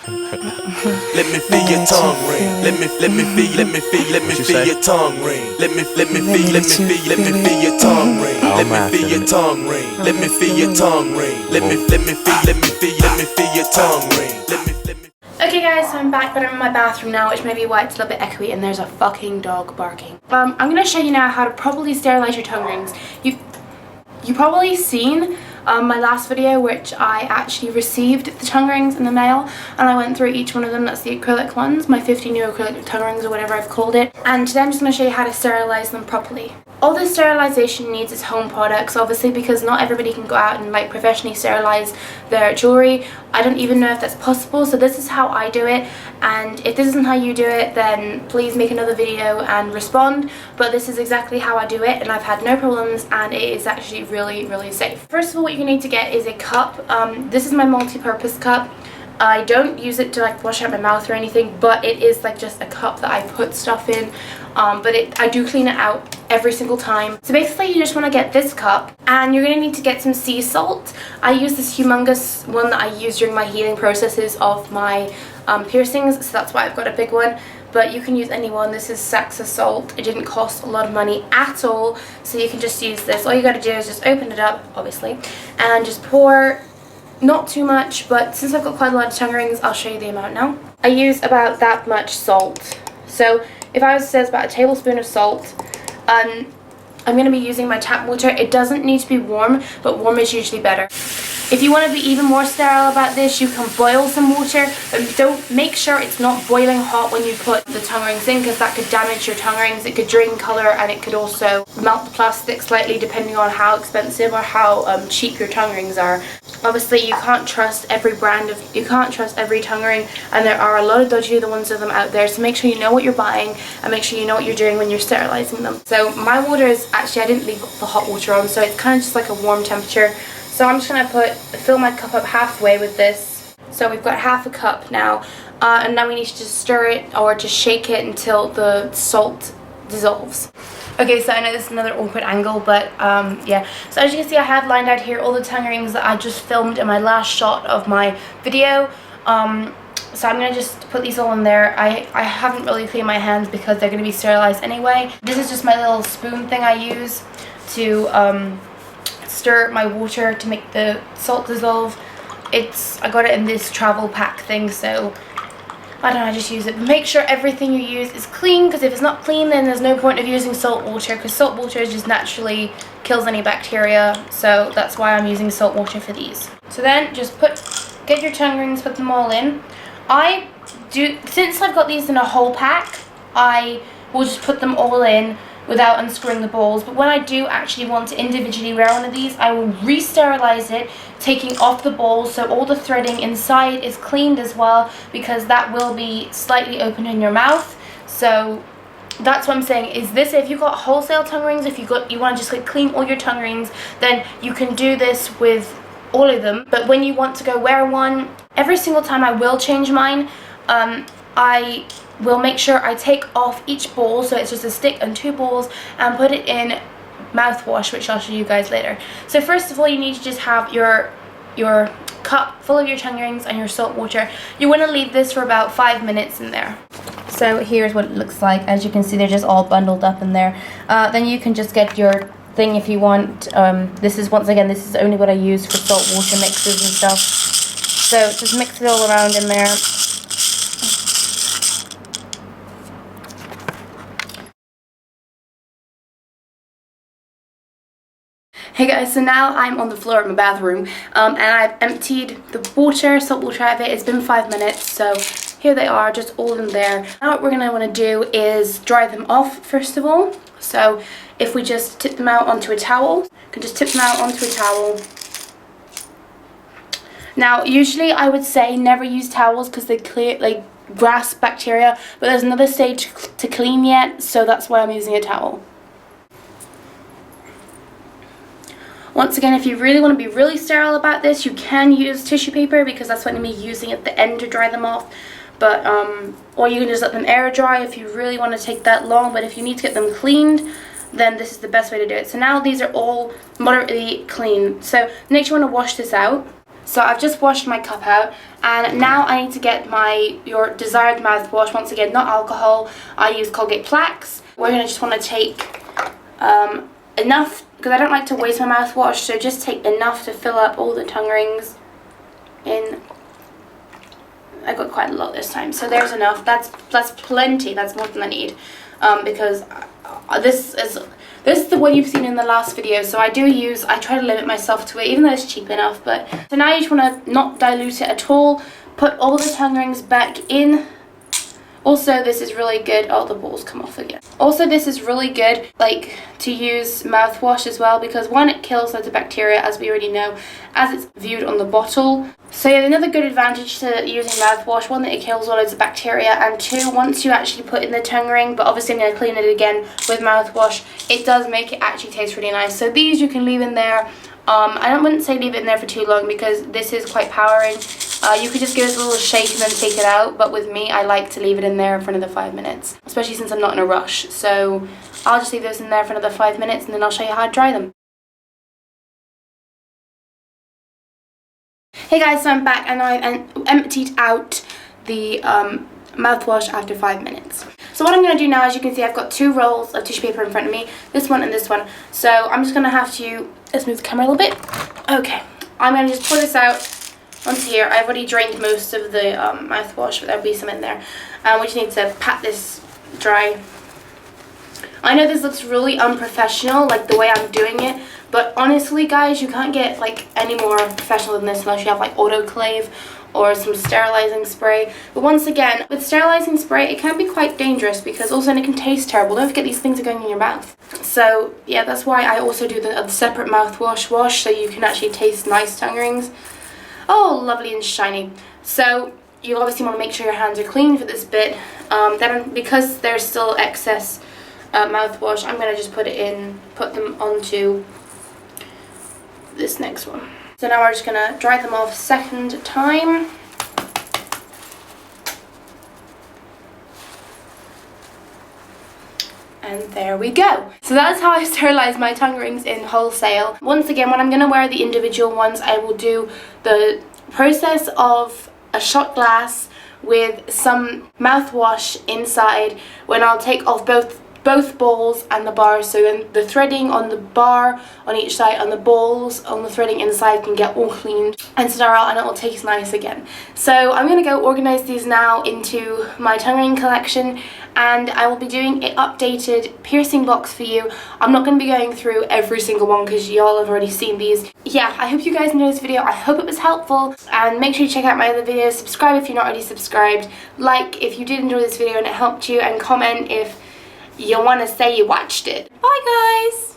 Let me feel your tongue ring. Let me feel your tongue ring. Let me feel your tongue ring. Let me feel your tongue ring. Let me feel your tongue ring. Let me feel your tongue ring. Okay guys, so I'm back, but I'm in my bathroom now, which may be why it's a little bit echoey and there's a fucking dog barking. I'm gonna show you now how to properly sterilize your tongue rings. You've probably seen my last video, which I actually received the tongue rings in the mail, and I went through each one of them. That's the acrylic ones, my 50 new acrylic tongue rings or whatever I've called it. And today I'm just going to show you how to sterilize them properly. All this sterilization needs is home products, obviously, because not everybody can go out and like professionally sterilize their jewelry. I don't even know if that's possible, so this is how I do it. And if this isn't how you do it, then please make another video and respond. But this is exactly how I do it, and I've had no problems, and it is actually really, really safe. First of all, what you need to get is a cup. This is my multi-purpose cup. I don't use it to like wash out my mouth or anything, but it is like just a cup that I put stuff in. But I do clean it out every single time. So basically you just want to get this cup, and you're going to need to get some sea salt. I use this humongous one that I use during my healing processes of my piercings, so that's why I've got a big one. But you can use any one. This is Saxa salt. It didn't cost a lot of money at all, so you can just use this. All you got to do is just open it up, obviously, and just pour. Not too much, but since I've got quite a lot of tongue rings, I'll show you the amount now. I use about that much salt. So if I was to say it's about a tablespoon of salt, I'm going to be using my tap water. It doesn't need to be warm, but warm is usually better. If you want to be even more sterile about this, you can boil some water, but don't make sure it's not boiling hot when you put the tongue rings in, because that could damage your tongue rings. It could drain colour, and it could also melt the plastic slightly depending on how expensive or how cheap your tongue rings are. Obviously, you can't trust every tongue ring, and there are a lot of dodgy ones of them out there, so make sure you know what you're buying and make sure you know what you're doing when you're sterilizing them. So my water is actually, I didn't leave the hot water on, so it's kind of just like a warm temperature. So I'm just going to fill my cup up halfway with this. So we've got half a cup now, and now we need to just stir it or just shake it until the salt dissolves. Okay, so I know this is another awkward angle, but yeah. So as you can see, I have lined out here all the tongue rings that I just filmed in my last shot of my video. So I'm going to just put these all in there. I haven't really cleaned my hands because they're going to be sterilized anyway. This is just my little spoon thing I use to stir my water to make the salt dissolve. I got it in this travel pack thing, so I don't know, I just use it. But make sure everything you use is clean, because if it's not clean, then there's no point of using salt water, because salt water just naturally kills any bacteria. So that's why I'm using salt water for these. So then just get your tongue rings, put them all in. Since I've got these in a whole pack, I will just put them all in without unscrewing the balls. But when I do actually want to individually wear one of these, I will re-sterilize it, taking off the balls so all the threading inside is cleaned as well, because that will be slightly open in your mouth. So that's what I'm saying, is this, if you've got wholesale tongue rings, if you want to just like clean all your tongue rings, then you can do this with all of them. But when you want to go wear one, every single time I will change mine. I will make sure I take off each ball, so it's just a stick and two balls, and put it in mouthwash, which I'll show you guys later. So first of all, you need to just have your cup full of your tongue rings and your salt water. You want to leave this for about 5 minutes in there. So here's what it looks like. As you can see, they're just all bundled up in there. Then you can just get your thing if you want. This is only what I use for salt water mixes and stuff. So just mix it all around in there. Hey guys, so now I'm on the floor of my bathroom, and I've emptied the salt water out of it. It's been 5 minutes, so here they are, just all in there. Now what we're going to want to do is dry them off first of all. So if we just tip them out onto a towel, you can just tip them out onto a towel. Now usually I would say never use towels because they grasp bacteria, but there's another stage to clean yet, so that's why I'm using a towel. Once again, if you really want to be really sterile about this, you can use tissue paper, because that's what I'm going to be using at the end to dry them off. But or you can just let them air dry if you really want to take that long. But if you need to get them cleaned, then this is the best way to do it. So now these are all moderately clean. So next you want to wash this out. So I've just washed my cup out, and now I need to get your desired mouthwash. Once again, not alcohol. I use Colgate Plaques. We're going to just want to take enough, because I don't like to waste my mouthwash, so just take enough to fill up all the tongue rings in. I got quite a lot this time, so there's enough. That's plenty. That's more than I need, because this is the one you've seen in the last video. So I try to limit myself to it, even though it's cheap enough. But so now you just want to not dilute it at all. Put all the tongue rings back in. Also, this is really good. Oh, the balls come off again. Also, this is really good, like, to use mouthwash as well, because one, it kills loads of bacteria, as we already know, as it's viewed on the bottle. So yeah, another good advantage to using mouthwash, one, that it kills loads of bacteria, and two, once you actually put in the tongue ring, but obviously I'm going to clean it again with mouthwash, it does make it actually taste really nice. So these you can leave in there. I wouldn't say leave it in there for too long, because this is quite powering. You could just give it a little shake and then take it out, but with me, I like to leave it in there for another 5 minutes, especially since I'm not in a rush. So I'll just leave those in there for another 5 minutes, and then I'll show you how to dry them. Hey guys, so I'm back, and I've emptied out the mouthwash after 5 minutes. So what I'm going to do now, as you can see, I've got 2 rolls of tissue paper in front of me, this one and this one. So I'm just going to have to, let's move the camera a little bit. Okay, I'm going to just pour this out onto here. I've already drained most of the mouthwash, but there'll be some in there. We just need to pat this dry. I know this looks really unprofessional, like the way I'm doing it, but honestly guys, you can't get like any more professional than this unless you have like autoclave or some sterilizing spray. But once again, with sterilizing spray, it can be quite dangerous, because also it can taste terrible. Don't forget, these things are going in your mouth. So yeah, that's why I also do the separate mouthwash wash, so you can actually taste nice tongue rings. Oh, lovely and shiny. So you obviously want to make sure your hands are clean for this bit. Then because there's still excess mouthwash, I'm going to just put them onto this next one. So now we're just going to dry them off second time. And there we go. So that's how I sterilize my tongue rings in wholesale. Once again, when I'm going to wear the individual ones, I will do the process of a shot glass with some mouthwash inside, when I'll take off both balls and the bars, so then the threading on the bar on each side and the balls on the threading inside can get all cleaned and sterile, and it will taste nice again. So I'm going to go organize these now into my tongue ring collection, and I will be doing an updated piercing box for you. I'm not going to be going through every single one because y'all have already seen these. Yeah, I hope you guys enjoyed this video. I hope it was helpful, and make sure you check out my other videos. Subscribe if you're not already subscribed. Like if you did enjoy this video and it helped you, and comment if you want to say you watched it. Bye guys!